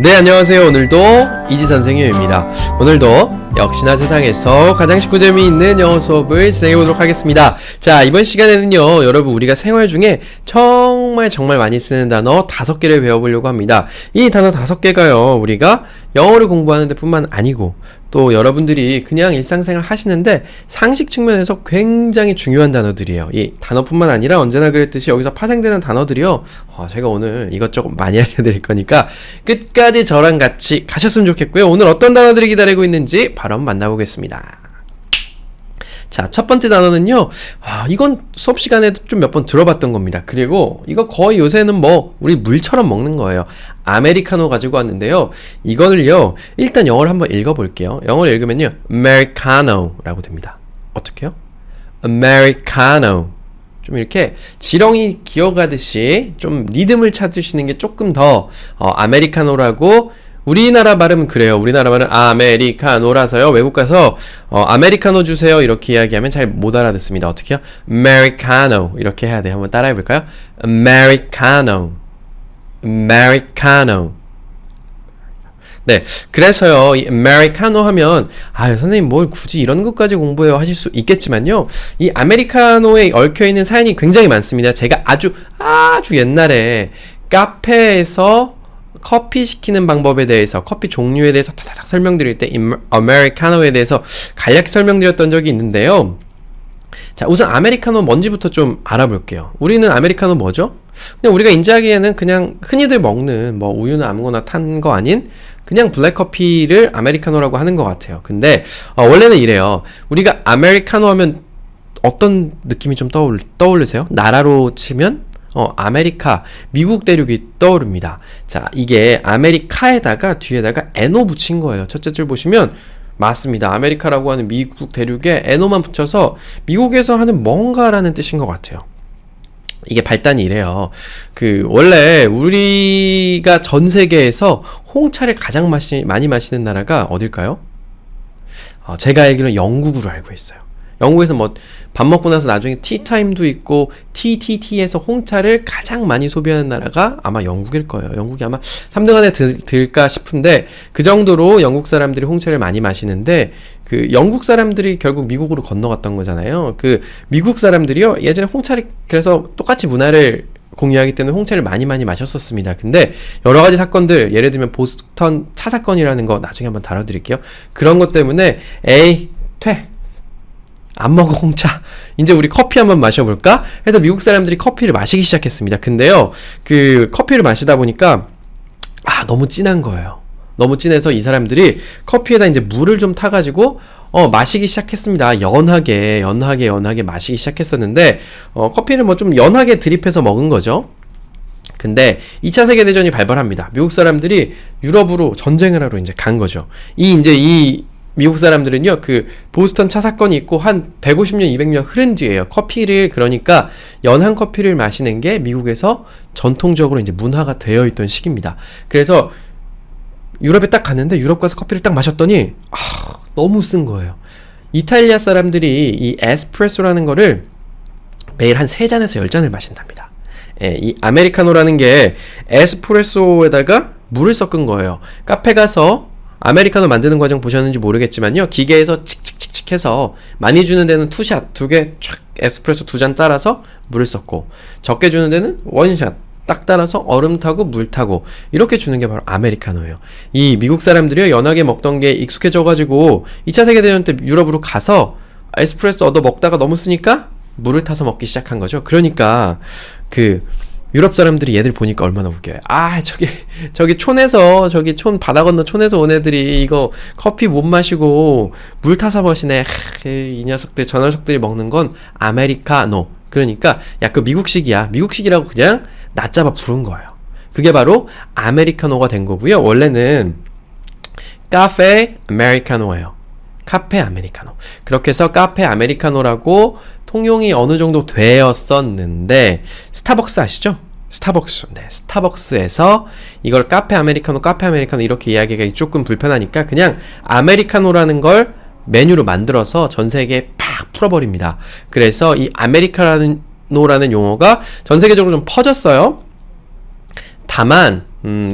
네, 안녕하세요. 오늘도 이지선생님입니다. 오늘도 역시나 세상에서 가장 쉽고 재미있는 영어 수업을 진행해보도록 하겠습니다. 자, 이번 시간에는요, 여러분 우리가 생활 중에 정말 많이 쓰는 단어 5개를 배워보려고 합니다. 이 단어 5개가요, 우리가 영어를 공부하는 데 뿐만 아니고 또 여러분들이 그냥 일상생활 하시는데 상식 측면에서 굉장히 중요한 단어들이에요. 이 단어뿐만 아니라 언제나 그랬듯이 여기서 파생되는 단어들이요, 제가 오늘 이것저것 많이 알려드릴 거니까 끝까지 저랑 같이 가셨으면 좋겠고요. 오늘 어떤 단어들이 기다리고 있는지 바로 한번 만나보겠습니다. 자, 첫 번째 단어는요, 이건 수업 시간에도 좀 몇 번 들어봤던 겁니다. 그리고 이거 거의 요새는 뭐 우리 물처럼 먹는 거예요. 아메리카노 가지고 왔는데요, 이거를요 일단 영어를 한번 읽어볼게요. 영어를 읽으면요 Americano라고 됩니다. 어떻게요? Americano. 좀 이렇게 지렁이 기어가듯이 좀 리듬을 찾으시는 게 조금 더 아메리카노라고. 우리나라 발음은 그래요. 우리나라 발음은 아메리카노라서요, 외국 가서 아메리카노 주세요 이렇게 이야기하면 잘 못 알아듣습니다. 어떻게요? Americano 이렇게 해야 돼요. 한번 따라해 볼까요? Americano, Americano. 네, 그래서요, 이 Americano 하면 선생님 뭘 굳이 이런 것까지 공부해요 하실 수 있겠지만요, 이 아메리카노에 얽혀있는 사연이 굉장히 많습니다. 제가 아주 옛날에 카페에서 커피 시키는 방법에 대해서, 커피 종류에 대해서 타닥 설명드릴 때 아메리카노에 대해서 간략히 설명드렸던 적이 있는데요. 자, 우선 아메리카노 뭔지부터 좀 알아볼게요. 우리는 아메리카노 뭐죠? 그냥 우리가 인지하기에는 그냥 흔히들 먹는 뭐 우유는 아무거나 탄 거 아닌 그냥 블랙커피를 아메리카노라고 하는 것 같아요. 근데 원래는 이래요. 우리가 아메리카노 하면 어떤 느낌이 좀 떠오르세요? 나라로 치면 아메리카, 미국 대륙이 떠오릅니다. 자, 이게 아메리카에다가 뒤에다가 NO 붙인 거예요. 첫째 줄 보시면 맞습니다. 아메리카라고 하는 미국 대륙에 NO만 붙여서 미국에서 하는 뭔가라는 뜻인 것 같아요. 이게 발단이 이래요. 원래 우리가 전 세계에서 홍차를 가장 많이 마시는 나라가 어딜까요? 제가 알기로는 영국으로 알고 있어요. 영국에서 뭐 밥 먹고 나서 나중에 티타임도 있고 TTT에서 홍차를 가장 많이 소비하는 나라가 아마 영국일 거예요. 영국이 아마 3등 안에 들까 싶은데, 그 정도로 영국 사람들이 홍차를 많이 마시는데, 영국 사람들이 결국 미국으로 건너갔던 거잖아요. 미국 사람들이요, 예전에 홍차를, 그래서 똑같이 문화를 공유하기 때문에 홍차를 많이 마셨었습니다. 근데 여러 가지 사건들, 예를 들면 보스턴 차 사건이라는 거 나중에 한번 다뤄드릴게요. 그런 것 때문에 안 먹어 홍차, 이제 우리 커피 한번 마셔볼까? 해서 미국 사람들이 커피를 마시기 시작했습니다. 근데요, 커피를 마시다 보니까 너무 진한 거예요. 너무 진해서 이 사람들이 커피에다 이제 물을 좀 타가지고 마시기 시작했습니다. 연하게 마시기 시작했었는데, 커피를 뭐 좀 연하게 드립해서 먹은 거죠. 근데 2차 세계대전이 발발합니다. 미국 사람들이 유럽으로 전쟁을 하러 이제 간 거죠. 이 미국 사람들은요, 보스턴 차 사건이 있고 한 150년, 200년 흐른 뒤에요. 그러니까 연한 커피를 마시는 게 미국에서 전통적으로 이제 문화가 되어 있던 시기입니다. 그래서 유럽에 딱 갔는데, 유럽 가서 커피를 딱 마셨더니 너무 쓴 거예요. 이탈리아 사람들이 이 에스프레소라는 거를 매일 한 3잔에서 10잔을 마신답니다. 이 아메리카노라는 게 에스프레소에다가 물을 섞은 거예요. 카페 가서 아메리카노 만드는 과정 보셨는지 모르겠지만요, 기계에서 칙칙칙칙 해서 많이 주는 데는 투샷, 2개 촥 에스프레소 2잔 따라서 물을 섞고, 적게 주는 데는 원샷 딱 따라서 얼음 타고 물 타고 이렇게 주는 게 바로 아메리카노예요. 이 미국 사람들이요, 연하게 먹던 게 익숙해져가지고 2차 세계대전 때 유럽으로 가서 에스프레소 얻어 먹다가 너무 쓰니까 물을 타서 먹기 시작한 거죠. 그러니까 유럽 사람들이 얘들 보니까 얼마나 웃겨요. 저기 촌 바다 건너 촌에서 온 애들이 이거 커피 못 마시고 물 타서 마시네. 이 녀석들, 저 녀석들이 먹는 건 아메리카노. 그러니까 미국식이야. 미국식이라고 그냥 낮잡아 부른 거예요. 그게 바로 아메리카노가 된 거고요. 원래는 카페 아메리카노예요. 카페 아메리카노. 그렇게 해서 카페 아메리카노라고 통용이 어느 정도 되었었는데, 스타벅스 아시죠? 스타벅스에서 이걸 카페 아메리카노 이렇게 이야기가 조금 불편하니까 그냥 아메리카노라는 걸 메뉴로 만들어서 전 세계에 팍 풀어버립니다. 그래서 이 아메리카노라는 용어가 전 세계적으로 좀 퍼졌어요. 다만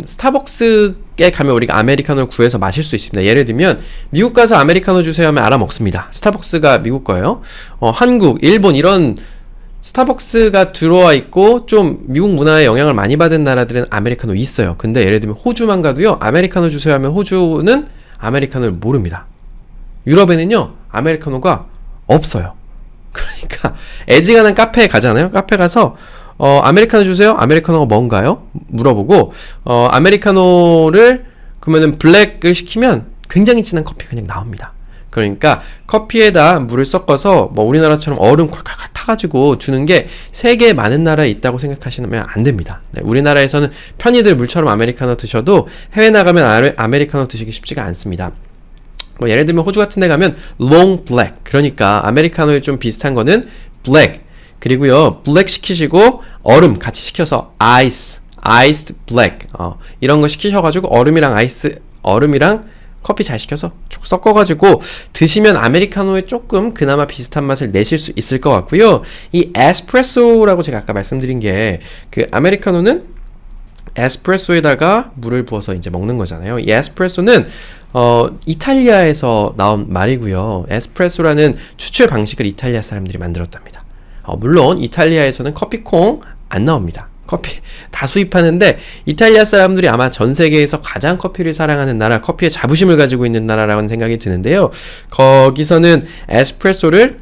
스타벅스에 가면 우리가 아메리카노를 구해서 마실 수 있습니다. 예를 들면 미국 가서 아메리카노 주세요 하면 알아 먹습니다. 스타벅스가 미국 거예요. 한국, 일본 이런 스타벅스가 들어와 있고 좀 미국 문화에 영향을 많이 받은 나라들은 아메리카노 있어요. 근데 예를 들면 호주만 가도요. 아메리카노 주세요 하면 호주는 아메리카노를 모릅니다. 유럽에는요. 아메리카노가 없어요. 그러니까 애지간한 카페에 가잖아요. 카페 가서 아메리카노 주세요. 아메리카노가 뭔가요? 물어보고 아메리카노를 그러면은 블랙을 시키면 굉장히 진한 커피가 그냥 나옵니다. 그러니까 커피에다 물을 섞어서 뭐 우리나라처럼 얼음 콸콸콸 타가지고 주는 게 세계에 많은 나라에 있다고 생각하시면 안 됩니다. 네, 우리나라에서는 편의들 물처럼 아메리카노 드셔도 해외 나가면 아메리카노 드시기 쉽지가 않습니다. 뭐 예를 들면 호주 같은 데 가면 long black, 그러니까 아메리카노에 좀 비슷한 거는 black, 그리고요 블랙 시키시고 얼음 같이 시켜서 iced black 이런 거 시키셔가지고 얼음이랑 커피 잘 시켜서 쭉 섞어가지고 드시면 아메리카노에 조금 그나마 비슷한 맛을 내실 수 있을 것 같고요. 이 에스프레소라고 제가 아까 말씀드린 게 그 아메리카노는 에스프레소에다가 물을 부어서 이제 먹는 거잖아요. 이 에스프레소는 이탈리아에서 나온 말이고요. 에스프레소라는 추출 방식을 이탈리아 사람들이 만들었답니다. 물론 이탈리아에서는 커피콩 안 나옵니다. 커피 다 수입하는데 이탈리아 사람들이 아마 전 세계에서 가장 커피를 사랑하는 나라, 커피에 자부심을 가지고 있는 나라라는 생각이 드는데요. 거기서는 에스프레소를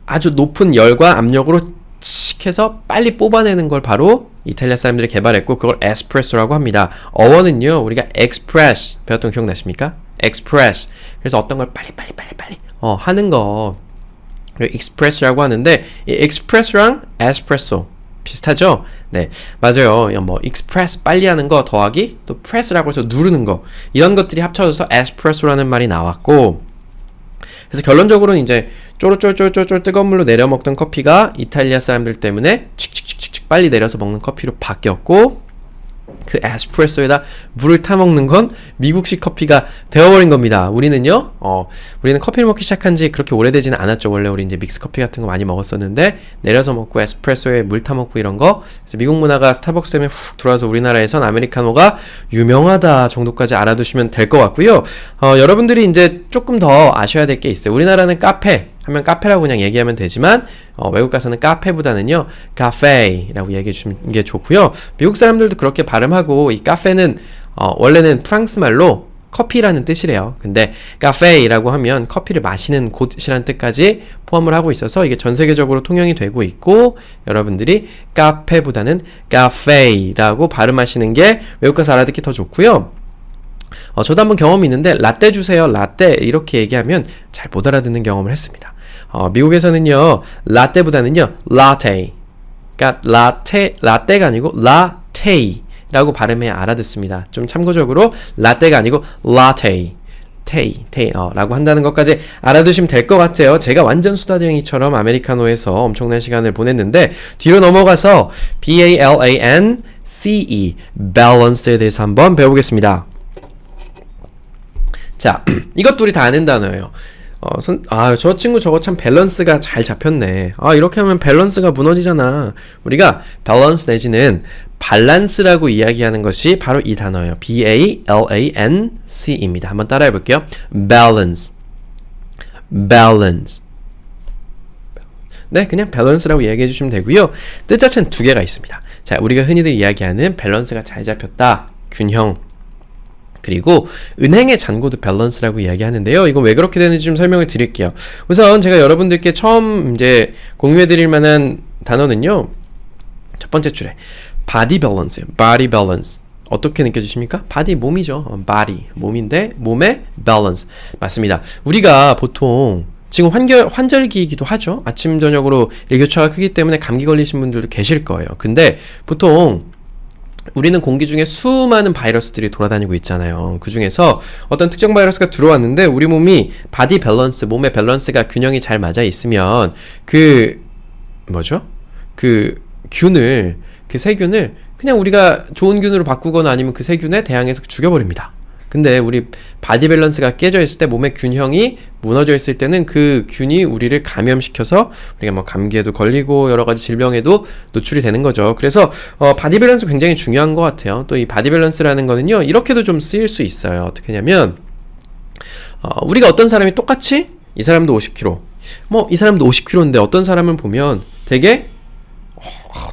아주 높은 열과 압력으로 칙 해서 빨리 뽑아내는 걸 바로 이탈리아 사람들이 개발했고 그걸 에스프레소라고 합니다. 어원은요. 우리가 express 배웠던 거 기억나십니까? express. 그래서 어떤 걸 빨리 하는 거 express라고 하는데 이 express랑 espresso 비슷하죠? 네, 맞아요. 뭐 express 빨리 하는 거 더하기 또 press라고 해서 누르는 거 이런 것들이 합쳐져서 espresso라는 말이 나왔고 그래서 결론적으로는 이제 쪼르쫄쫄쫄쫄 뜨거운 물로 내려 먹던 커피가 이탈리아 사람들 때문에 칙칙칙칙 빨리 내려서 먹는 커피로 바뀌었고 그 에스프레소에다 물을 타 먹는 건 미국식 커피가 되어버린 겁니다. 우리는 커피를 먹기 시작한 지 그렇게 오래되지는 않았죠. 원래 우리 이제 믹스 커피 같은 거 많이 먹었었는데 내려서 먹고 에스프레소에 물 타 먹고 이런 거. 그래서 미국 문화가 스타벅스 때문에 훅 들어와서 우리나라에선 아메리카노가 유명하다 정도까지 알아두시면 될 것 같고요. 여러분들이 이제 조금 더 아셔야 될 게 있어요. 우리나라는 카페 하면 카페라고 그냥 얘기하면 되지만 외국 가서는 카페보다는요 카페라고 얘기해 주시는 게 좋고요. 미국 사람들도 그렇게 발음하고 이 카페는 원래는 프랑스 말로 커피라는 뜻이래요. 근데 카페라고 하면 커피를 마시는 곳이라는 뜻까지 포함을 하고 있어서 이게 전 세계적으로 통용이 되고 있고 여러분들이 카페보다는 카페라고 발음하시는 게 외국 가서 알아듣기 더 좋고요. 저도 한번 경험이 있는데 라떼 주세요 라떼 이렇게 얘기하면 잘 못 알아듣는 경험을 했습니다. 미국에서는요 라떼보다는요 라테, 그러니까 라떼가 아니고 라테이라고 발음해야 알아듣습니다. 좀 참고적으로 라떼가 아니고 라테 라고 한다는 것까지 알아두시면 될 것 같아요. 제가 완전 수다쟁이처럼 아메리카노에서 엄청난 시간을 보냈는데 뒤로 넘어가서 balance balance에 대해서 한번 배워보겠습니다. 자, 이것도 우리 다 아는 단어예요. 저 친구 저거 참 밸런스가 잘 잡혔네. 이렇게 하면 밸런스가 무너지잖아. 우리가 밸런스 내지는 밸런스라고 이야기하는 것이 바로 이 단어예요. B-A-L-A-N-C입니다. 한번 따라해 볼게요. balance. 네, 그냥 밸런스라고 이야기해 주시면 되고요. 뜻 자체는 두 개가 있습니다. 자, 우리가 흔히들 이야기하는 밸런스가 잘 잡혔다. 균형. 그리고 은행의 잔고도 밸런스라고 이야기하는데요. 이거 왜 그렇게 되는지 좀 설명을 드릴게요. 우선 제가 여러분들께 처음 이제 공유해 드릴 만한 단어는요. 첫 번째 줄에 body balance예요. body balance. 어떻게 느껴지십니까? body 몸이죠. body 몸인데 몸의 balance. 맞습니다. 우리가 보통 지금 환절기이기도 하죠. 아침 저녁으로 일교차가 크기 때문에 감기 걸리신 분들도 계실 거예요. 근데 보통 우리는 공기 중에 수많은 바이러스들이 돌아다니고 있잖아요. 그 중에서 어떤 특정 바이러스가 들어왔는데 우리 몸이 바디 밸런스, 몸의 밸런스가 균형이 잘 맞아 있으면 그 세균을 그냥 우리가 좋은 균으로 바꾸거나 아니면 그 세균에 대항해서 죽여버립니다. 근데 우리 바디 밸런스가 깨져 있을 때 몸의 균형이 무너져 있을 때는 그 균이 우리를 감염시켜서 우리가 뭐 감기에도 걸리고 여러 가지 질병에도 노출이 되는 거죠. 그래서 바디 밸런스 굉장히 중요한 것 같아요. 또 이 바디 밸런스라는 거는요, 이렇게도 좀 쓰일 수 있어요. 어떻게 하냐면 우리가 어떤 사람이 똑같이 이 사람도 50kg, 뭐 이 사람도 50kg인데 어떤 사람을 보면 되게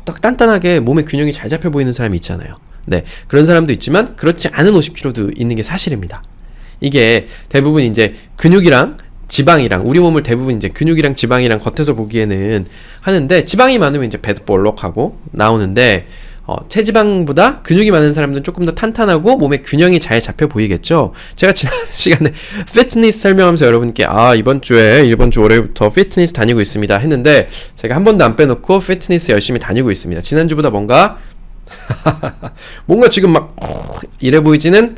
딱 단단하게 몸의 균형이 잘 잡혀 보이는 사람이 있잖아요. 네, 그런 사람도 있지만 그렇지 않은 50kg도 있는 게 사실입니다. 이게 대부분 이제 근육이랑 지방이랑 우리 몸을 대부분 이제 근육이랑 지방이랑 겉에서 보기에는 하는데, 지방이 많으면 이제 배도 볼록하고 나오는데 체지방보다 근육이 많은 사람들은 조금 더 탄탄하고 몸의 균형이 잘 잡혀 보이겠죠. 제가 지난 시간에 피트니스 설명하면서 여러분께 이번 주 월요일부터 피트니스 다니고 있습니다 했는데, 제가 한 번도 안 빼놓고 피트니스 열심히 다니고 있습니다. 지난주보다 뭔가 지금 막 이래 보이지는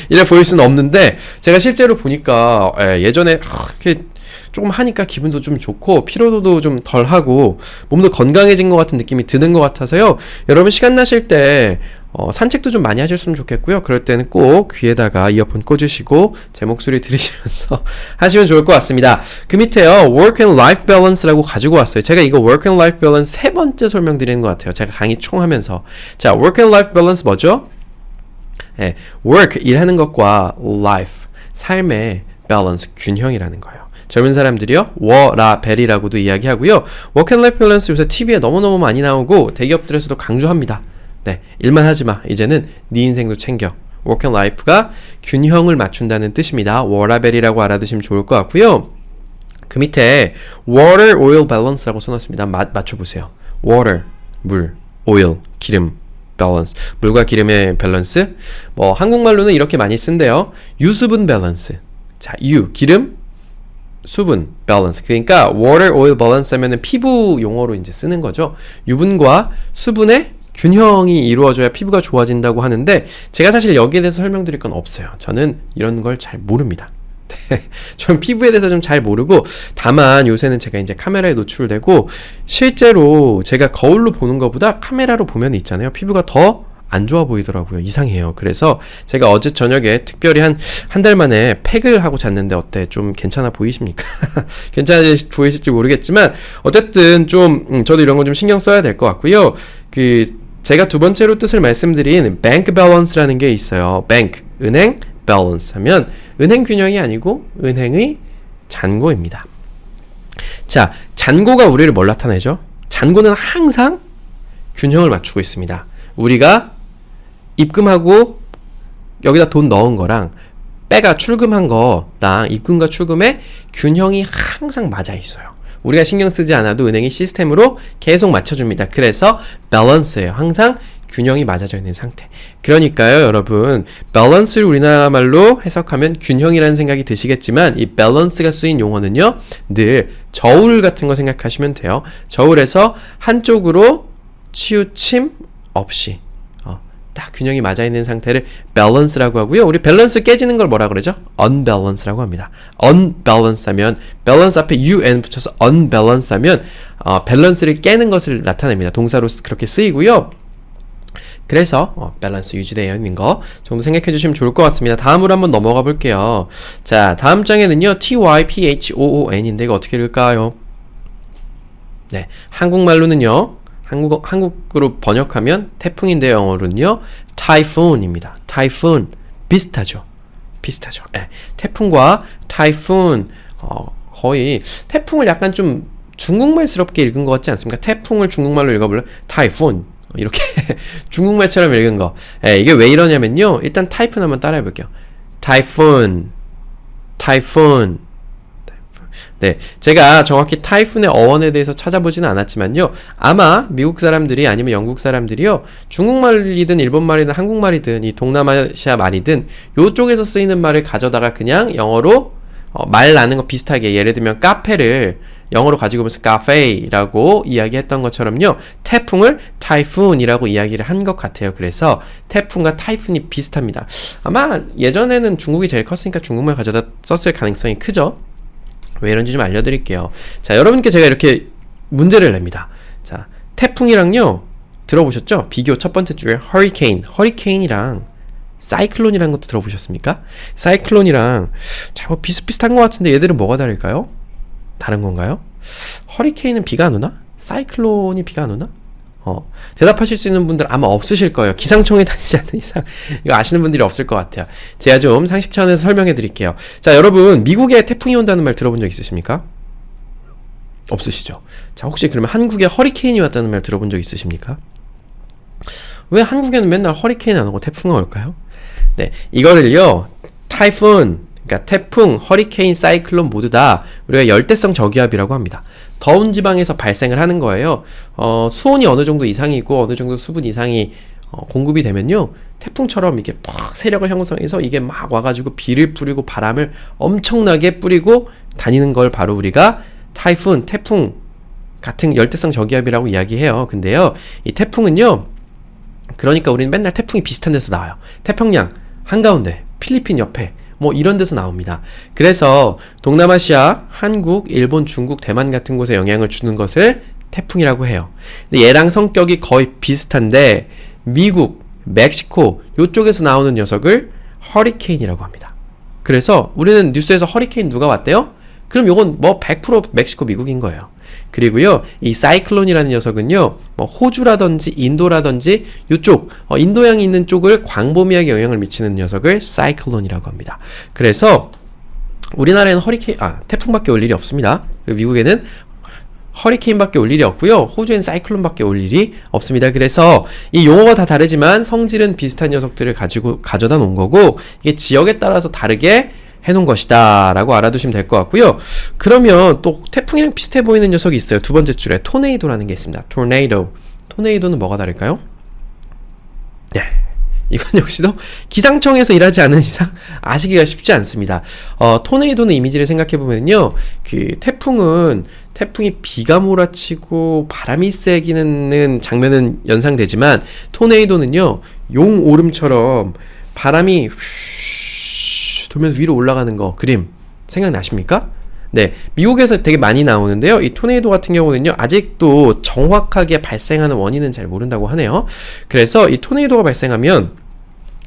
이래 보일 수는 없는데, 제가 실제로 보니까 예전에 이렇게 조금 하니까 기분도 좀 좋고 피로도도 좀 덜하고 몸도 건강해진 것 같은 느낌이 드는 것 같아서요. 여러분 시간 나실 때 산책도 좀 많이 하셨으면 좋겠고요. 그럴 때는 꼭 귀에다가 이어폰 꽂으시고 제 목소리 들으시면서 하시면 좋을 것 같습니다. 그 밑에요, Work and Life Balance라고 가지고 왔어요. 제가 이거 Work and Life Balance 세 번째 설명드리는 것 같아요. 제가 강의 총 하면서. 자, Work and Life Balance 뭐죠? work, 일하는 것과 life, 삶의 balance, 균형이라는 거예요. 젊은 사람들이요, 워라벨이라고도 이야기하고요. Work and Life Balance 요새 TV에 너무너무 많이 나오고 대기업들에서도 강조합니다. 네, 일만 하지 마. 이제는 네 인생도 챙겨. Work and Life가 균형을 맞춘다는 뜻입니다. 워라벨이라고 알아두시면 좋을 것 같고요. 그 밑에 Water Oil Balance라고 써놨습니다. 맞춰보세요. Water, 물, Oil, 기름, 밸런스, 물과 기름의 밸런스. 뭐 한국말로는 이렇게 많이 쓴대요. 유수분 밸런스. 자, 기름, 수분 밸런스. 그러니까 water oil balance 하면은 피부 용어로 이제 쓰는 거죠. 유분과 수분의 균형이 이루어져야 피부가 좋아진다고 하는데, 제가 사실 여기에 대해서 설명드릴 건 없어요. 저는 이런 걸 잘 모릅니다. 전 피부에 대해서 좀 잘 모르고, 다만 요새는 제가 이제 카메라에 노출되고 실제로 제가 거울로 보는 것보다 카메라로 보면 있잖아요, 피부가 더 안 좋아 보이더라고요. 이상해요. 그래서 제가 어제 저녁에 특별히 한 달 만에 팩을 하고 잤는데 어때? 좀 괜찮아 보이십니까? 괜찮아 보이실지 모르겠지만 어쨌든 좀 저도 이런 거 좀 신경 써야 될 것 같고요. 제가 두 번째로 뜻을 말씀드린 bank balance라는 게 있어요. bank, 은행, balance 하면 은행 균형이 아니고 은행의 잔고입니다. 자, 잔고가 우리를 뭘 나타내죠? 잔고는 항상 균형을 맞추고 있습니다. 우리가 입금하고 여기다 돈 넣은 거랑 빼가 출금한 거랑 입금과 출금의 균형이 항상 맞아 있어요. 우리가 신경 쓰지 않아도 은행이 시스템으로 계속 맞춰줍니다. 그래서 밸런스예요. 항상 균형이 맞아져 있는 상태. 그러니까요, 여러분, 밸런스를 우리나라 말로 해석하면 균형이라는 생각이 드시겠지만, 이 밸런스가 쓰인 용어는요, 늘 저울 같은 거 생각하시면 돼요. 저울에서 한쪽으로 치우침 없이 딱 균형이 맞아 있는 상태를 밸런스라고 하고요. 우리 밸런스 깨지는 걸 뭐라 그러죠? unbalance라고 합니다. unbalance 하면 밸런스 앞에 un 붙여서 unbalance 하면 밸런스를 깨는 것을 나타냅니다. 동사로 그렇게 쓰이고요. 그래서 밸런스 유지되어 있는 거 정도 생각해 주시면 좋을 것 같습니다. 다음으로 한번 넘어가 볼게요. 자, 다음 장에는요, typhoon인데 이거 어떻게 읽을까요? 네, 한국말로는요, 한국으로 번역하면 태풍인데 영어로는요, typhoon입니다. typhoon 비슷하죠. 네, 태풍과 typhoon 거의 태풍을 약간 좀 중국말스럽게 읽은 것 같지 않습니까? 태풍을 중국말로 읽어볼래요? typhoon 이렇게 중국말처럼 읽은 거. 네, 이게 왜 이러냐면요, 일단 타이푼 한번 따라해 볼게요. typhoon. 네, 제가 정확히 타이푼의 어원에 대해서 찾아보지는 않았지만요, 아마 미국 사람들이 아니면 영국 사람들이요, 중국말이든 일본말이든 한국말이든 이 동남아시아 말이든 요쪽에서 쓰이는 말을 가져다가 그냥 영어로 말 나는 거 비슷하게, 예를 들면 카페를 영어로 가지고 오면서 카페라고 이야기했던 것처럼요, 태풍을 타이푼이라고 이야기를 한 것 같아요. 그래서 태풍과 타이푼이 비슷합니다. 아마 예전에는 중국이 제일 컸으니까 중국말 가져다 썼을 가능성이 크죠. 왜 이런지 좀 알려드릴게요. 자, 여러분께 제가 이렇게 문제를 냅니다. 자, 태풍이랑요, 들어보셨죠? 비교 첫 번째 줄에 허리케인이랑 사이클론이라는 것도 들어보셨습니까? 사이클론이랑 뭐 비슷비슷한 것 같은데 얘들은 뭐가 다를까요? 다른 건가요? 허리케인은 비가 안 오나? 사이클론이 비가 안 오나? 대답하실 수 있는 분들 아마 없으실 거예요. 기상청에 다니지 않는 이상 이거 아시는 분들이 없을 것 같아요. 제가 좀 상식 차원에서 설명해 드릴게요. 자, 여러분 미국에 태풍이 온다는 말 들어본 적 있으십니까? 없으시죠? 자, 혹시 그러면 한국에 허리케인이 왔다는 말 들어본 적 있으십니까? 왜 한국에는 맨날 허리케인 안 오고 태풍이 올까요? 네, 이거를요 타이푼, 그러니까 태풍, 허리케인, 사이클론 모두 다 우리가 열대성 저기압이라고 합니다. 더운 지방에서 발생을 하는 거예요. 수온이 어느 정도 이상이고 어느 정도 수분 이상이 공급이 되면요 태풍처럼 이게 팍 세력을 형성해서 이게 막 와가지고 비를 뿌리고 바람을 엄청나게 뿌리고 다니는 걸 바로 우리가 타이푼, 태풍 같은 열대성 저기압이라고 이야기해요. 근데요 이 태풍은요, 그러니까 우리는 맨날 태풍이 비슷한 데서 나와요. 태평양 한가운데, 필리핀 옆에 뭐 이런 데서 나옵니다. 그래서 동남아시아, 한국, 일본, 중국, 대만 같은 곳에 영향을 주는 것을 태풍이라고 해요. 근데 얘랑 성격이 거의 비슷한데 미국, 멕시코 요쪽에서 나오는 녀석을 허리케인이라고 합니다. 그래서 우리는 뉴스에서 허리케인 누가 왔대요? 그럼 요건 뭐 100% 멕시코, 미국인 거예요. 그리고요 이 사이클론이라는 녀석은요 뭐 호주라든지 인도라든지 요쪽 인도양이 있는 쪽을 광범위하게 영향을 미치는 녀석을 사이클론이라고 합니다. 그래서 우리나라에는 태풍밖에 올 일이 없습니다. 그리고 미국에는 허리케인밖에 올 일이 없고요, 호주엔 사이클론밖에 올 일이 없습니다. 그래서 이 용어가 다 다르지만 성질은 비슷한 녀석들을 가져다 놓은 거고, 이게 지역에 따라서 다르게 해놓은 것이다 라고 알아두시면 될 것 같고요. 그러면 또 태풍이랑 비슷해 보이는 녀석이 있어요. 두 번째 줄에 토네이도라는 게 있습니다. 토네이도는 뭐가 다를까요? 네, 이건 역시도 기상청에서 일하지 않은 이상 아시기가 쉽지 않습니다. 토네이도는 이미지를 생각해보면요, 그 태풍이 비가 몰아치고 바람이 세기는 장면은 연상되지만 토네이도는요 용 오름처럼 바람이 돌면서 위로 올라가는 거, 그림 생각나십니까? 네, 미국에서 되게 많이 나오는데요. 이 토네이도 같은 경우는요 아직도 정확하게 발생하는 원인은 잘 모른다고 하네요. 그래서 이 토네이도가 발생하면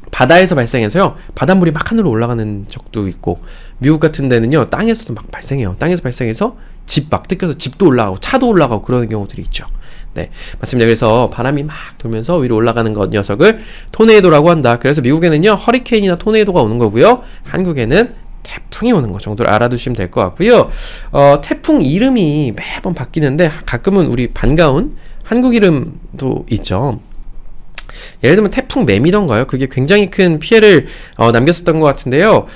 바다에서 발생해서요 바닷물이 막 하늘로 올라가는 적도 있고, 미국 같은 데는요 땅에서도 막 발생해요. 땅에서 발생해서 집 막 뜯겨서 집도 올라가고 차도 올라가고 그러는 경우들이 있죠. 네, 맞습니다. 그래서 바람이 막 돌면서 위로 올라가는 녀석을 토네이도라고 한다. 그래서 미국에는요 허리케인이나 토네이도가 오는 거고요, 한국에는 태풍이 오는 거 정도를 알아두시면 될 것 같고요. 태풍 이름이 매번 바뀌는데 가끔은 우리 반가운 한국 이름도 있죠. 예를 들면 태풍 매미던가요? 그게 굉장히 큰 피해를 남겼었던 것 같은데요.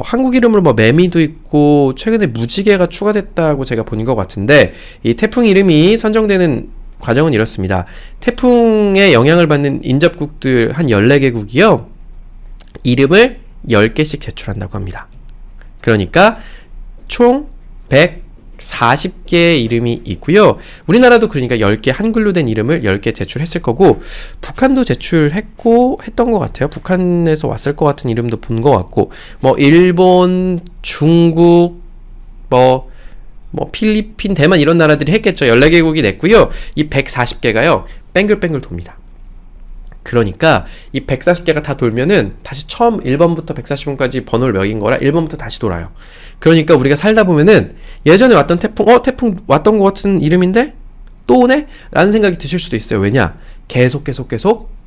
한국 이름으로 뭐 매미도 있고 최근에 무지개가 추가됐다고 제가 본 것 같은데, 이 태풍 이름이 선정되는 과정은 이렇습니다. 태풍에 영향을 받는 인접국들 한 14개국이요 이름을 10개씩 제출한다고 합니다. 그러니까 총 140개의 이름이 있고요. 우리나라도 그러니까 10개 한글로 된 이름을 10개 제출했을 거고, 북한도 제출했던 것 같아요. 북한에서 왔을 것 같은 이름도 본 것 같고, 뭐 일본, 중국, 뭐 필리핀, 대만 이런 나라들이 했겠죠. 14개국이 냈고요. 이 140개가요 뱅글뱅글 돕니다. 그러니까 이 140개가 다 돌면은 다시 처음 1번부터 140번까지 번호를 매긴 거라 1번부터 다시 돌아요. 그러니까 우리가 살다 보면은 예전에 왔던 태풍 왔던 것 같은 이름인데 또 오네? 라는 생각이 드실 수도 있어요. 왜냐? 계속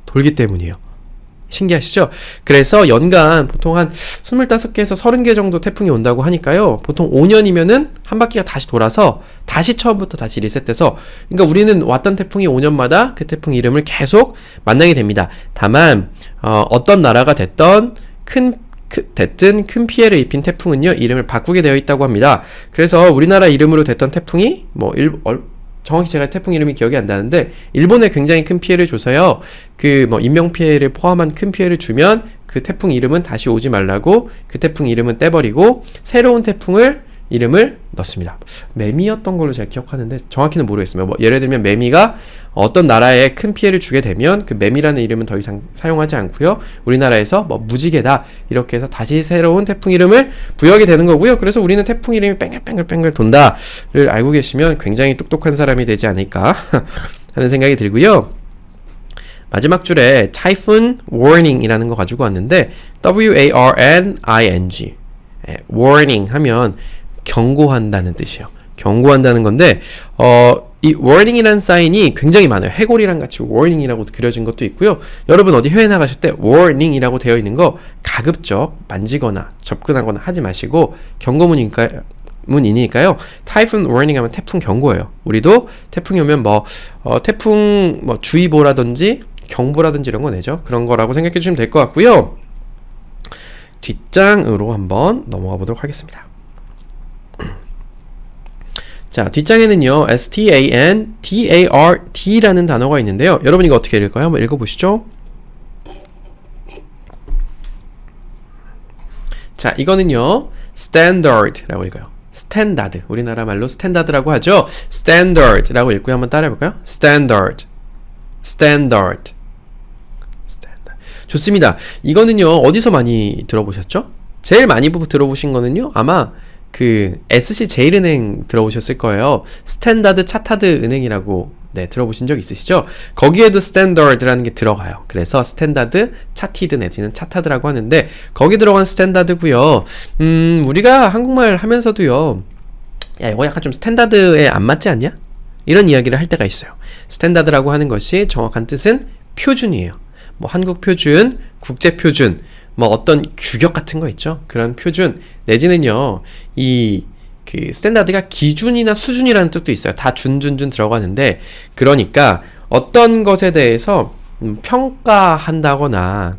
돌기 때문이에요. 신기하시죠? 그래서 연간 보통 한 25개에서 30개 정도 태풍이 온다고 하니까요, 보통 5년이면은 한 바퀴가 다시 돌아서 다시 처음부터 다시 리셋돼서, 그러니까 우리는 왔던 태풍이 5년마다 그 태풍 이름을 계속 만나게 됩니다. 다만 어떤 나라가 됐던 큰 피해를 입힌 태풍은요 이름을 바꾸게 되어 있다고 합니다. 그래서 우리나라 이름으로 됐던 태풍이 정확히 제가 태풍 이름이 기억이 안 나는데 일본에 굉장히 큰 피해를 줘서요, 인명피해를 포함한 큰 피해를 주면 그 태풍 이름은 다시 오지 말라고 그 태풍 이름은 떼버리고 새로운 이름을 넣습니다. 매미였던 걸로 제가 기억하는데 정확히는 모르겠습니다. 예를 들면 매미가 어떤 나라에 큰 피해를 주게 되면 그 매미라는 이름은 더 이상 사용하지 않고요, 우리나라에서 무지개다 이렇게 해서 다시 새로운 태풍 이름을 부여하게 되는 거고요. 그래서 우리는 태풍 이름이 뺑글뺑글 돈다를 알고 계시면 굉장히 똑똑한 사람이 되지 않을까 하는 생각이 들고요. 마지막 줄에 typhoon warning이라는 거 가지고 왔는데 warning, warning 하면 경고한다는 뜻이에요. 경고한다는 건데 이 warning이라는 사인이 굉장히 많아요. 해골이랑 같이 warning이라고 그려진 것도 있고요. 여러분 어디 해외 나가실 때 warning이라고 되어 있는 거 가급적 만지거나 접근하거나 하지 마시고 경고문이니까요. 타이푼 워닝 하면 태풍 경고예요. 우리도 태풍이 오면 태풍 주의보라든지 경보라든지 이런 거 내죠. 그런 거라고 생각해 주시면 될 것 같고요. 뒷장으로 한번 넘어가 보도록 하겠습니다. 자, 뒷장에는요, standard라는 단어가 있는데요. 여러분 이거 어떻게 읽을까요? 한번 읽어보시죠. 자, 이거는요, standard라고 읽어요. 스탠다드. 우리나라 말로 스탠다드라고 하죠. standard라고 읽고요. 한번 따라해볼까요? standard. 좋습니다. 이거는요, 어디서 많이 들어보셨죠? 제일 많이 들어보신 거는요, 아마 SC 제일은행 들어보셨을 거예요. 스탠다드 차타드 은행이라고 들어보신 적 있으시죠? 거기에도 스탠더드라는 게 들어가요. 그래서 스탠다드 차티드 내지는 차타드라고 하는데 거기 들어간 스탠다드고요. 우리가 한국말 하면서도요. 야, 이거 약간 좀 스탠다드에 안 맞지 않냐? 이런 이야기를 할 때가 있어요. 스탠다드라고 하는 것이 정확한 뜻은 표준이에요. 한국 표준, 국제 표준, 어떤 규격 같은 거 있죠? 그런 표준 내지는요. 스탠다드가 기준이나 수준이라는 뜻도 있어요. 다 준 들어가는데 그러니까 어떤 것에 대해서 평가한다거나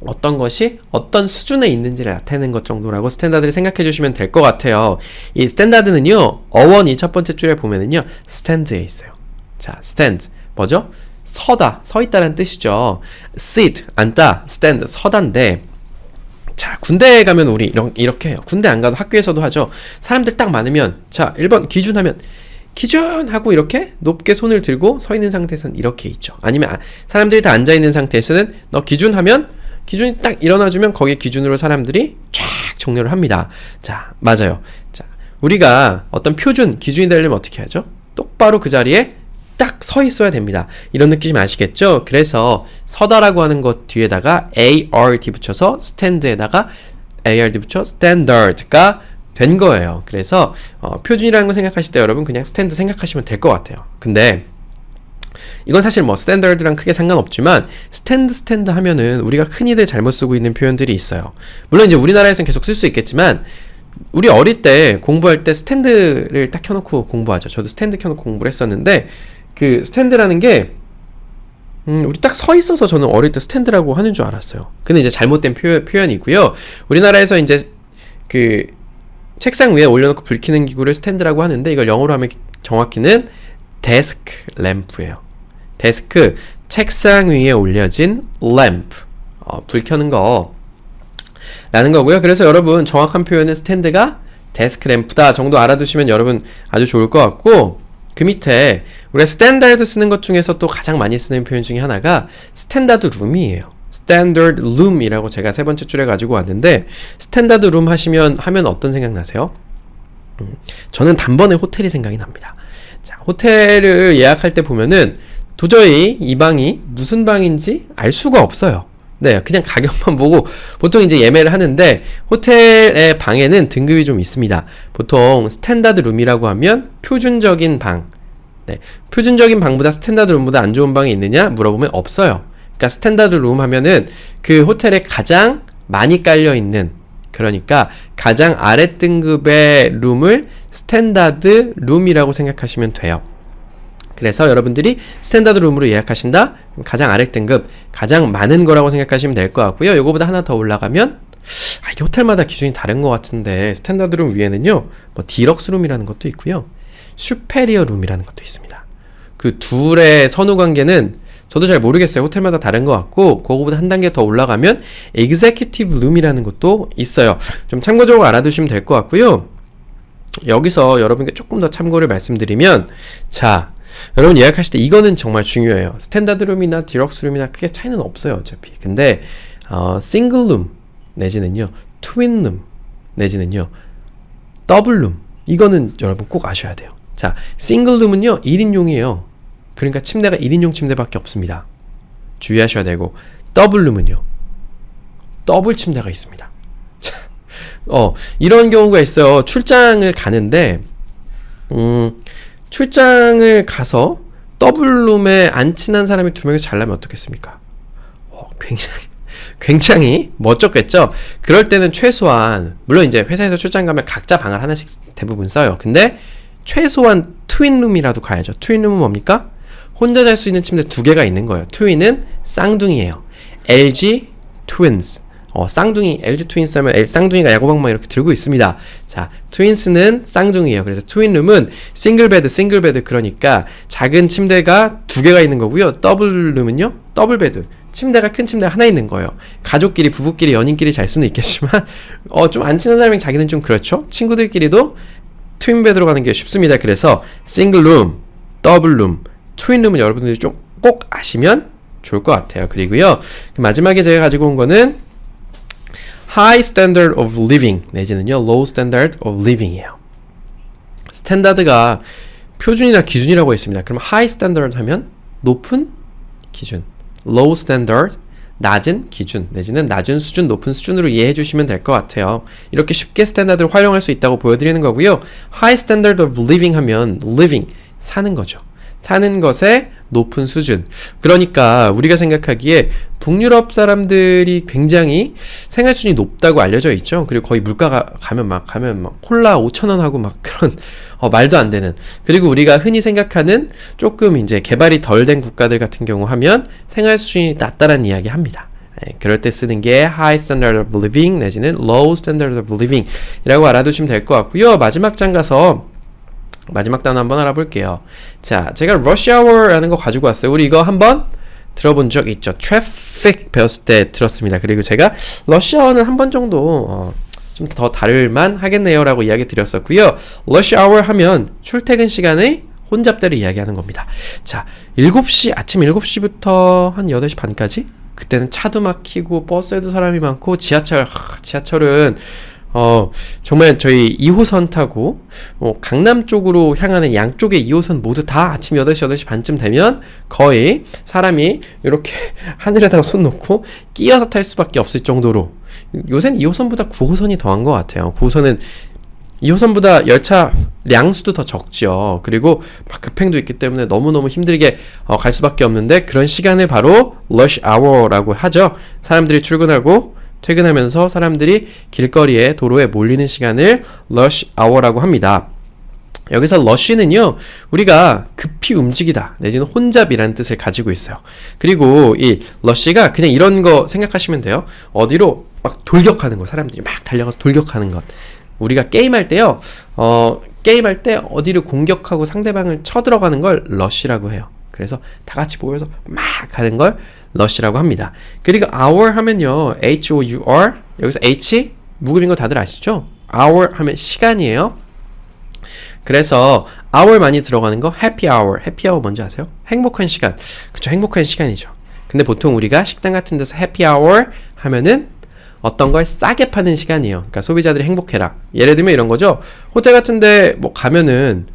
어떤 것이 어떤 수준에 있는지를 나타내는 것 정도라고 스탠다드를 생각해 주시면 될 것 같아요. 이 스탠다드는요. 어원이 첫 번째 줄에 보면은요. 스탠드에 있어요. 자, 스탠드 뭐죠? 서다, 서 있다는 뜻이죠. sit, 앉다, stand, 서다인데 자, 군대에 가면 우리 이렇게 해요. 군대 안 가도 학교에서도 하죠. 사람들 딱 많으면 자, 1번 기준 하면 기준! 하고 이렇게 높게 손을 들고 서 있는 상태에서는 이렇게 있죠. 아니면 사람들이 다 앉아 있는 상태에서는 너 기준 하면 기준이 딱 일어나주면 거기에 기준으로 사람들이 쫙 정렬을 합니다. 자, 맞아요. 자, 우리가 어떤 표준, 기준이 되려면 어떻게 하죠? 똑바로 그 자리에 딱 서 있어야 됩니다. 이런 느낌 아시겠죠? 그래서 서다라고 하는 것 뒤에다가 ARD 붙여서 스탠드에다가 ARD 붙여 standard가 된 거예요. 그래서 표준이라는 거 생각하실 때 여러분 그냥 스탠드 생각하시면 될 것 같아요. 근데 이건 사실 스탠더드랑 크게 상관없지만 스탠드 하면은 우리가 흔히들 잘못 쓰고 있는 표현들이 있어요. 물론 이제 우리나라에서는 계속 쓸 수 있겠지만 우리 어릴 때 공부할 때 스탠드를 딱 켜놓고 공부하죠. 저도 스탠드 켜놓고 공부를 했었는데 스탠드라는 게 우리 딱 서 있어서 저는 어릴 때 스탠드라고 하는 줄 알았어요. 근데 이제 잘못된 표현이고요. 우리나라에서 이제 책상 위에 올려놓고 불 켜는 기구를 스탠드라고 하는데 이걸 영어로 하면 정확히는 데스크 램프예요. 데스크, 책상 위에 올려진 램프, 불 켜는 거 라는 거고요. 그래서 여러분 정확한 표현은 스탠드가 데스크 램프다 정도 알아두시면 여러분 아주 좋을 것 같고 그 밑에 우리가 스탠다드 쓰는 것 중에서 또 가장 많이 쓰는 표현 중에 하나가 스탠다드 룸이에요. 스탠다드 룸이라고 제가 세 번째 줄에 가지고 왔는데 스탠다드 룸 하면 어떤 생각 나세요? 저는 단번에 호텔이 생각이 납니다. 자, 호텔을 예약할 때 보면은 도저히 이 방이 무슨 방인지 알 수가 없어요. 네, 그냥 가격만 보고 보통 이제 예매를 하는데 호텔의 방에는 등급이 좀 있습니다. 보통 스탠다드 룸이라고 하면 표준적인 방. 네, 표준적인 방보다 스탠다드 룸보다 안 좋은 방이 있느냐 물어보면 없어요. 그러니까 스탠다드 룸 하면은 그 호텔에 가장 많이 깔려 있는 그러니까 가장 아래 등급의 룸을 스탠다드 룸이라고 생각하시면 돼요. 그래서 여러분들이 스탠다드 룸으로 예약하신다? 가장 아래 등급, 가장 많은 거라고 생각하시면 될 것 같고요. 요거보다 하나 더 올라가면 이게 호텔마다 기준이 다른 것 같은데 스탠다드 룸 위에는요. 디럭스 룸이라는 것도 있고요. 슈페리어 룸이라는 것도 있습니다. 그 둘의 선후 관계는 저도 잘 모르겠어요. 호텔마다 다른 것 같고 그거보다 한 단계 더 올라가면 executive 룸이라는 것도 있어요. 좀 참고적으로 알아두시면 될 것 같고요. 여기서 여러분께 조금 더 참고를 말씀드리면 자, 여러분 예약하실 때 이거는 정말 중요해요. 스탠다드 룸이나 디럭스 룸이나 크게 차이는 없어요. 어차피. 근데 싱글 룸 내지는요. 트윈 룸 내지는요. 더블 룸 이거는 여러분 꼭 아셔야 돼요. 자, 싱글 룸은요. 1인용이에요. 그러니까 침대가 1인용 침대밖에 없습니다. 주의하셔야 되고, 더블룸은요, 더블 침대가 있습니다. 이런 경우가 있어요. 출장을 가는데, 출장을 가서 더블룸에 안 친한 사람이 두 명이서 자려면 어떻겠습니까? 굉장히 멋졌겠죠? 그럴 때는 최소한, 물론 이제 회사에서 출장 가면 각자 방을 하나씩 대부분 써요. 근데 최소한 트윈룸이라도 가야죠. 트윈룸은 뭡니까? 혼자 잘 수 있는 침대 두 개가 있는 거예요. 트윈은 쌍둥이에요. LG 트윈스. 쌍둥이, LG 트윈스 하면 쌍둥이가 야구방망이 이렇게 들고 있습니다. 자, 트윈스는 쌍둥이에요. 그래서 트윈룸은 싱글베드, 그러니까 작은 침대가 두 개가 있는 거고요. 더블룸은요, 더블베드. 침대가 큰 침대가 하나 있는 거예요. 가족끼리, 부부끼리, 연인끼리 잘 수는 있겠지만, 좀 안 친한 사람이 자기는 좀 그렇죠. 친구들끼리도 트윈베드로 가는 게 쉽습니다. 그래서 싱글룸, 더블룸, 트윈룸은 여러분들이 좀 꼭 아시면 좋을 것 같아요. 그리고요, 마지막에 제가 가지고 온 거는 High Standard of Living 내지는요 Low Standard of Living이에요. 스탠다드가 표준이나 기준이라고 했습니다. 그럼 High Standard 하면 높은 기준, Low Standard 낮은 기준 내지는 낮은 수준, 높은 수준으로 이해해 주시면 될 것 같아요. 이렇게 쉽게 스탠다드를 활용할 수 있다고 보여드리는 거고요. High Standard of Living 하면 living, 사는 거죠. 사는 것의 높은 수준. 그러니까 우리가 생각하기에 북유럽 사람들이 굉장히 생활 수준이 높다고 알려져 있죠. 그리고 거의 물가가 가면 막 콜라 5,000원 하고 막 그런 말도 안 되는. 그리고 우리가 흔히 생각하는 조금 이제 개발이 덜 된 국가들 같은 경우 하면 생활 수준이 낮다라는 이야기 합니다. 그럴 때 쓰는 게 High Standard of Living 내지는 Low Standard of Living 이라고 알아두시면 될 것 같고요. 마지막 장 가서 마지막 단어 한번 알아볼게요. 자, 제가 rush hour라는 거 가지고 왔어요. 우리 이거 한번 들어본 적 있죠? traffic 배웠을 때 들었습니다. 그리고 제가 rush hour는 한 번 정도 좀 더 다를만 하겠네요 라고 이야기 드렸었고요. rush hour 하면 출퇴근 시간의 혼잡대를 이야기하는 겁니다. 자, 7시, 아침 7시부터 한 8시 반까지? 그때는 차도 막히고 버스에도 사람이 많고 지하철은 정말 저희 2호선 타고 강남 쪽으로 향하는 양쪽의 2호선 모두 다 아침 8시, 8시 반쯤 되면 거의 사람이 이렇게 하늘에다가 손 놓고 끼어서 탈 수밖에 없을 정도로, 요새는 2호선보다 9호선이 더한 것 같아요. 9호선은 2호선보다 열차 량수도 더 적죠. 그리고 막 급행도 있기 때문에 너무너무 힘들게 갈 수밖에 없는데, 그런 시간을 바로 rush hour라고 하죠. 사람들이 출근하고 퇴근하면서 사람들이 길거리에 도로에 몰리는 시간을 rush hour라고 합니다. 여기서 rush는요, 우리가 급히 움직이다 내지는 혼잡이라는 뜻을 가지고 있어요. 그리고 이 rush가 그냥 이런 거 생각하시면 돼요. 어디로 막 돌격하는 거, 사람들이 막 달려가서 돌격하는 것. 우리가 게임할 때요, 게임할 때 어디를 공격하고 상대방을 쳐들어가는 걸 rush라고 해요. 그래서 다 같이 모여서 막 가는 걸 rush라고 합니다. 그리고 hour 하면요, H-O-U-R, 여기서 H 묵음인 거 다들 아시죠? hour 하면 시간이에요. 그래서 hour 많이 들어가는 거 happy hour 뭔지 아세요? 행복한 시간. 그쵸, 행복한 시간이죠. 근데 보통 우리가 식당 같은 데서 happy hour 하면은 어떤 걸 싸게 파는 시간이에요. 그러니까 소비자들이 행복해라. 예를 들면 이런 거죠. 호텔 같은 데 뭐 가면은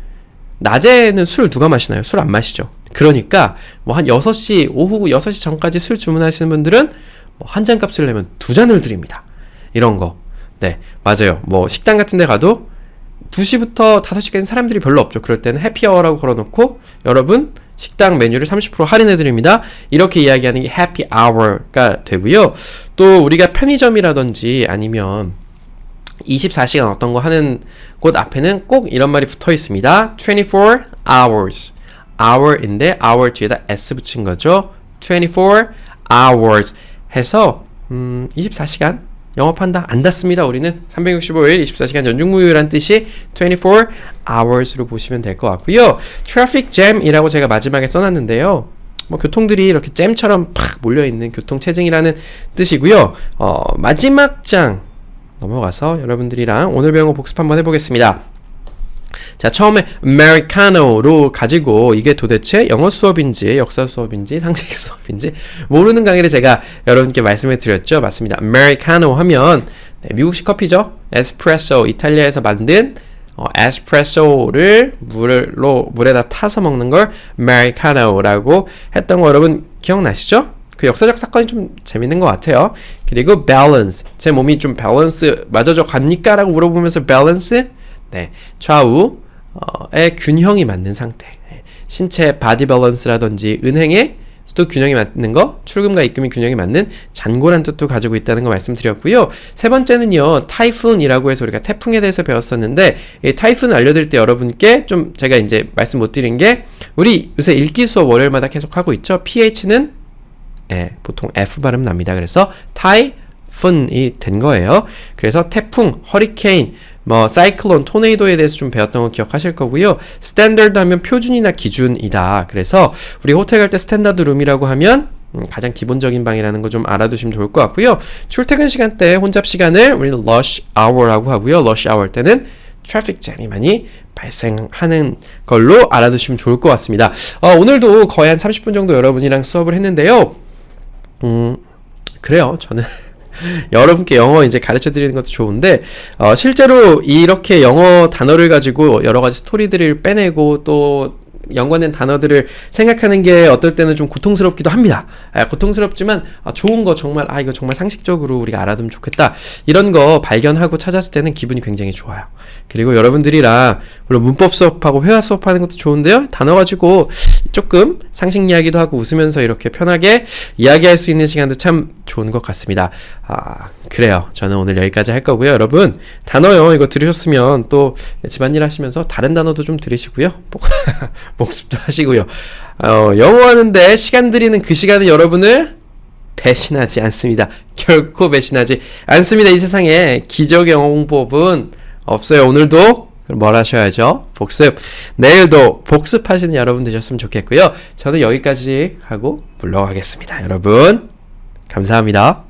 낮에는 술 누가 마시나요? 술 안 마시죠. 그러니까 뭐 한 6시, 오후 6시 전까지 술 주문하시는 분들은 뭐 한 잔 값을 내면 2잔을 드립니다. 이런 거. 네, 맞아요. 뭐 식당 같은 데 가도 2시부터 5시까지는 사람들이 별로 없죠. 그럴 때는 해피아워라고 걸어놓고 여러분 식당 메뉴를 30% 할인해드립니다. 이렇게 이야기하는 게 happy hour가 되고요. 또 우리가 편의점이라든지 아니면 24시간 어떤 거 하는 곳 앞에는 꼭 이런 말이 붙어 있습니다. 24 hours. hour인데 hour 뒤에다 s 붙인 거죠. 24 hours 해서 24시간 영업한다. 안 닫습니다. 우리는 365일 24시간 연중무휴라는 뜻이 24 hours로 보시면 될 것 같고요. traffic jam이라고 제가 마지막에 써놨는데요. 뭐 교통들이 이렇게 잼처럼 팍 몰려있는 교통체증이라는 뜻이고요. 마지막 장 넘어가서 여러분들이랑 오늘 배운 거 복습 한번 해보겠습니다. 자, 처음에 Americano로 가지고 이게 도대체 영어 수업인지 역사 수업인지 상식 수업인지 모르는 강의를 제가 여러분께 말씀을 드렸죠. 맞습니다. Americano 하면 네, 미국식 커피죠. 에스프레소, 이탈리아에서 만든 에스프레소를 물에다 타서 먹는 걸 Americano라고 했던 거 여러분 기억나시죠? 그 역사적 사건이 좀 재밌는 것 같아요. 그리고 balance. 제 몸이 좀 밸런스 맞아져 갑니까? 라고 물어보면서 balance. 네. 좌우의 균형이 맞는 상태. 신체 바디 밸런스라든지 은행의 또 균형이 맞는 거, 출금과 입금이 균형이 맞는 잔고란 뜻도 가지고 있다는 거 말씀드렸고요. 세 번째는요, 타이푼이라고 해서 우리가 태풍에 대해서 배웠었는데, 이 타이푼 알려드릴 때 여러분께 좀 제가 이제 말씀 못 드린 게, 우리 요새 읽기 수업 월요일마다 계속 하고 있죠. PH는 보통 F 발음 납니다. 그래서 타이푼이 된 거예요. 그래서 태풍, 허리케인, 사이클론, 토네이도에 대해서 좀 배웠던 거 기억하실 거고요. 스탠더드 하면 표준이나 기준이다. 그래서 우리 호텔 갈 때 스탠다드 룸이라고 하면 가장 기본적인 방이라는 거 좀 알아두시면 좋을 것 같고요. 출퇴근 시간대 혼잡 시간을 우리는 rush hour라고 하고요. rush hour 때는 트래픽 잼이 많이 발생하는 걸로 알아두시면 좋을 것 같습니다. 오늘도 거의 한 30분 정도 여러분이랑 수업을 했는데요. 그래요. 저는 여러분께 영어 이제 가르쳐 드리는 것도 좋은데, 실제로 이렇게 영어 단어를 가지고 여러 가지 스토리들을 빼내고 또 연관된 단어들을 생각하는 게 어떨 때는 좀 고통스럽기도 합니다. 고통스럽지만 좋은 거 정말 이거 정말 상식적으로 우리가 알아두면 좋겠다. 이런 거 발견하고 찾았을 때는 기분이 굉장히 좋아요. 그리고 여러분들이랑 물론 문법 수업하고 회화 수업하는 것도 좋은데요. 단어 가지고 조금 상식 이야기도 하고 웃으면서 이렇게 편하게 이야기할 수 있는 시간도 참 좋은 것 같습니다. 그래요. 저는 오늘 여기까지 할 거고요. 여러분 단어요 이거 들으셨으면 또 집안일 하시면서 다른 단어도 좀 들으시고요. 복습도 하시고요. 영어 하는데 시간 들이는 그 시간은 여러분을 배신하지 않습니다. 결코 배신하지 않습니다. 이 세상에 기적 영어 공법은 없어요. 오늘도 뭘 하셔야죠? 복습. 내일도 복습하시는 여러분 되셨으면 좋겠고요. 저는 여기까지 하고 물러가겠습니다. 여러분 감사합니다.